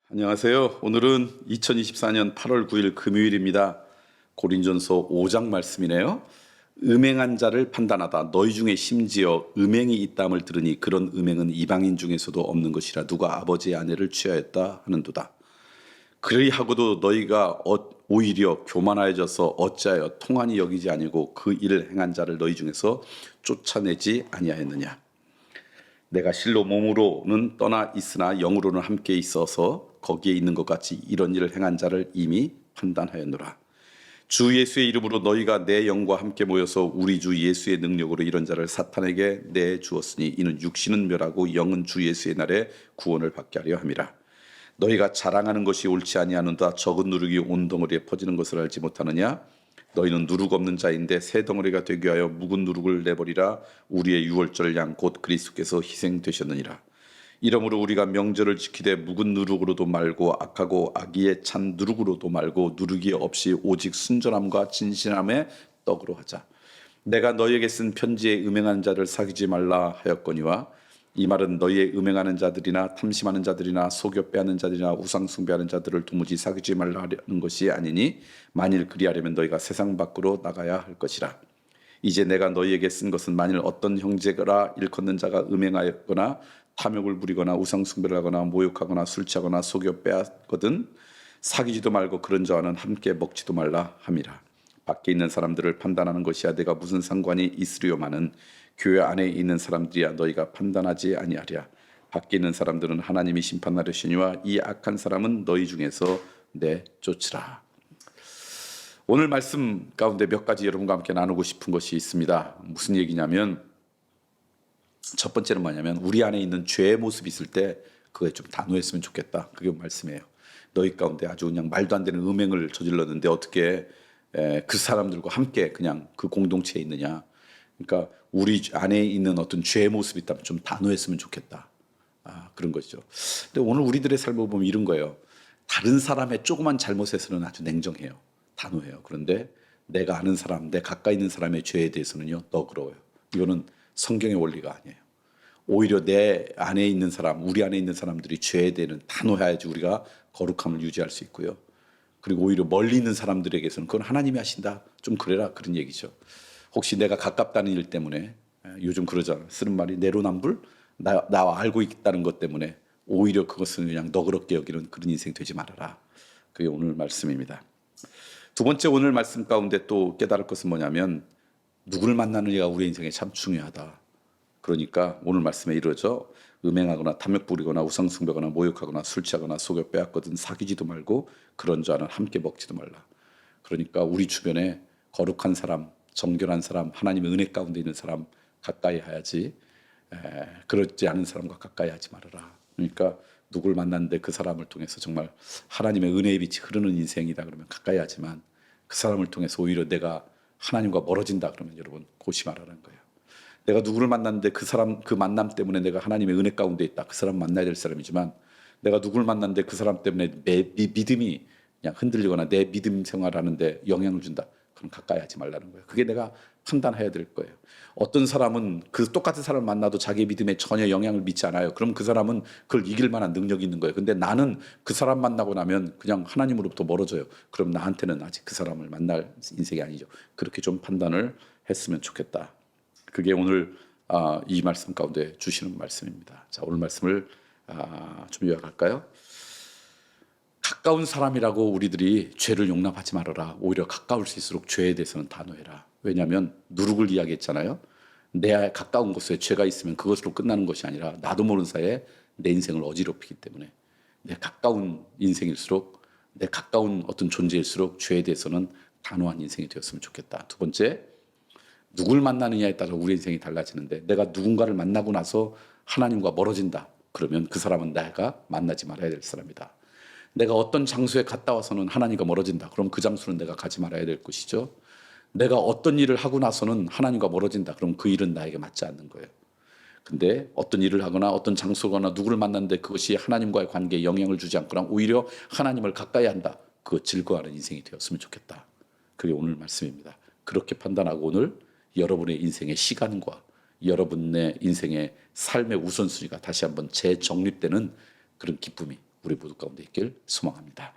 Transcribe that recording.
안녕하세요. 오늘은 2024년 8월 9일 금요일입니다. 고린전서 5장 말씀이네요. 음행한 자를 판단하다. 너희 중에 심지어 음행이 있다함을 들으니 그런 음행은 이방인 중에서도 없는 것이라 누가 아버지의 아내를 취하였다 하는도다. 그리하고도 너희가 오히려 교만하여져서 어찌하여 통한이 여기지 아니고 그 일을 행한 자를 너희 중에서 쫓아내지 아니하였느냐. 내가 실로 몸으로는 떠나 있으나 영으로는 함께 있어서 거기에 있는 것 같이 이런 일을 행한 자를 이미 판단하였노라. 주 예수의 이름으로 너희가 내 영과 함께 모여서 우리 주 예수의 능력으로 이런 자를 사탄에게 내주었으니 이는 육신은 멸하고 영은 주 예수의 날에 구원을 받게 하려 함이라. 너희가 자랑하는 것이 옳지 아니하는다. 적은 누룩이 온 덩어리에 퍼지는 것을 알지 못하느냐. 너희는 누룩 없는 자인데 새 덩어리가 되게 하여 묵은 누룩을 내버리라. 우리의 유월절 양 곧 그리스도께서 희생되셨느니라. 이러므로 우리가 명절을 지키되 묵은 누룩으로도 말고 악하고 악의에 찬 누룩으로도 말고 누룩이 없이 오직 순전함과 진실함의 떡으로 하자. 내가 너희에게 쓴 편지에 음행하는 자를 사귀지 말라 하였거니와 이 말은 너희의 음행하는 자들이나 탐심하는 자들이나 속여 빼앗는 자들이나 우상 숭배하는 자들을 도무지 사귀지 말라 하는 것이 아니니 만일 그리하려면 너희가 세상 밖으로 나가야 할 것이라. 이제 내가 너희에게 쓴 것은 만일 어떤 형제라 일컫는 자가 음행하였거나 탐욕을 부리거나 우상 숭배를 하거나 모욕하거나 술 취하거나 속여 빼앗거든 사귀지도 말고 그런 자와는 함께 먹지도 말라 함이라. 밖에 있는 사람들을 판단하는 것이야 내가 무슨 상관이 있으리요마는 교회 안에 있는 사람들이야 너희가 판단하지 아니하랴. 밖에 있는 사람들은 하나님이 심판하려시니와 이 악한 사람은 너희 중에서 내쫓으라. 오늘 말씀 가운데 몇 가지 여러분과 함께 나누고 싶은 것이 있습니다. 무슨 얘기냐면 첫 번째는 뭐냐면 우리 안에 있는 죄의 모습이 있을 때 그거에 좀 단호했으면 좋겠다. 그게 말씀이에요. 너희 가운데 아주 그냥 말도 안 되는 음행을 저질렀는데 어떻게 그 사람들과 함께 그냥 그 공동체에 있느냐. 그러니까 우리 안에 있는 어떤 죄의 모습이 있다면 좀 단호했으면 좋겠다. 그런 것이죠. 근데 오늘 우리들의 삶을 보면 이런 거예요. 다른 사람의 조그만 잘못에서는 아주 냉정해요. 단호해요. 그런데 내가 아는 사람, 내 가까이 있는 사람의 죄에 대해서는요, 너그러워요. 이거는 성경의 원리가 아니에요. 오히려 내 안에 있는 사람, 우리 안에 있는 사람들이 죄에 대해서는 단호해야지 우리가 거룩함을 유지할 수 있고요. 그리고 오히려 멀리 있는 사람들에게서는 그건 하나님이 하신다. 좀 그래라 그런 얘기죠. 혹시 내가 가깝다는 일 때문에 요즘 그러잖아요. 쓰는 말이 내로남불? 나와 알고 있다는 것 때문에 오히려 그것은 그냥 너그럽게 여기는 그런 인생 되지 말아라. 그게 오늘 말씀입니다. 두 번째 오늘 말씀 가운데 또 깨달을 것은 뭐냐면 누구를 만나느냐가 우리 인생에 참 중요하다. 그러니까 오늘 말씀에 이르죠. 음행하거나 탐욕 부리거나 우상 숭배하거나 모욕하거나 술 취하거나 속여 빼앗거든 사귀지도 말고 그런 자는 함께 먹지도 말라. 그러니까 우리 주변에 거룩한 사람, 정결한 사람, 하나님의 은혜 가운데 있는 사람 가까이 해야지 그렇지 않은 사람과 가까이 하지 말아라. 그러니까 누굴 만났는데 그 사람을 통해서 정말 하나님의 은혜의 빛이 흐르는 인생이다 그러면 가까이 하지만 그 사람을 통해서 오히려 내가 하나님과 멀어진다 그러면 여러분 고시 말하라는 거예요. 내가 누구를 만났는데 그 사람 그 만남 때문에 내가 하나님의 은혜 가운데 있다. 그 사람 만나야 될 사람이지만 내가 누구를 만났는데 그 사람 때문에 내 믿음이 그냥 흔들리거나 내 믿음 생활하는데 영향을 준다. 그럼 가까이 하지 말라는 거예요. 그게 내가 판단해야 될 거예요. 어떤 사람은 그 똑같은 사람을 만나도 자기 믿음에 전혀 영향을 미치지 않아요. 그럼 그 사람은 그걸 이길 만한 능력이 있는 거예요. 근데 나는 그 사람 만나고 나면 그냥 하나님으로부터 멀어져요. 그럼 나한테는 아직 그 사람을 만날 인생이 아니죠. 그렇게 좀 판단을 했으면 좋겠다. 그게 오늘 이 말씀 가운데 주시는 말씀입니다. 자, 오늘 말씀을 좀 요약할까요? 가까운 사람이라고 우리들이 죄를 용납하지 말아라. 오히려 가까울 수 있을수록 죄에 대해서는 단호해라. 왜냐하면 누룩을 이야기했잖아요. 내 가까운 곳에 죄가 있으면 그것으로 끝나는 것이 아니라 나도 모르는 사이에 내 인생을 어지럽히기 때문에 내 가까운 인생일수록 내 가까운 어떤 존재일수록 죄에 대해서는 단호한 인생이 되었으면 좋겠다. 두 번째, 누굴 만나느냐에 따라 우리 인생이 달라지는데 내가 누군가를 만나고 나서 하나님과 멀어진다. 그러면 그 사람은 내가 만나지 말아야 될 사람이다. 내가 어떤 장소에 갔다 와서는 하나님과 멀어진다. 그럼 그 장소는 내가 가지 말아야 될 것이죠. 내가 어떤 일을 하고 나서는 하나님과 멀어진다. 그럼 그 일은 나에게 맞지 않는 거예요. 근데 어떤 일을 하거나 어떤 장소거나 누구를 만났는데 그것이 하나님과의 관계에 영향을 주지 않거나 오히려 하나님을 가까이 한다. 그거 즐거워하는 인생이 되었으면 좋겠다. 그게 오늘 말씀입니다. 그렇게 판단하고 오늘 여러분의 인생의 시간과 여러분의 인생의 삶의 우선순위가 다시 한번 재정립되는 그런 기쁨이 우리 모두 가운데 있길 소망합니다.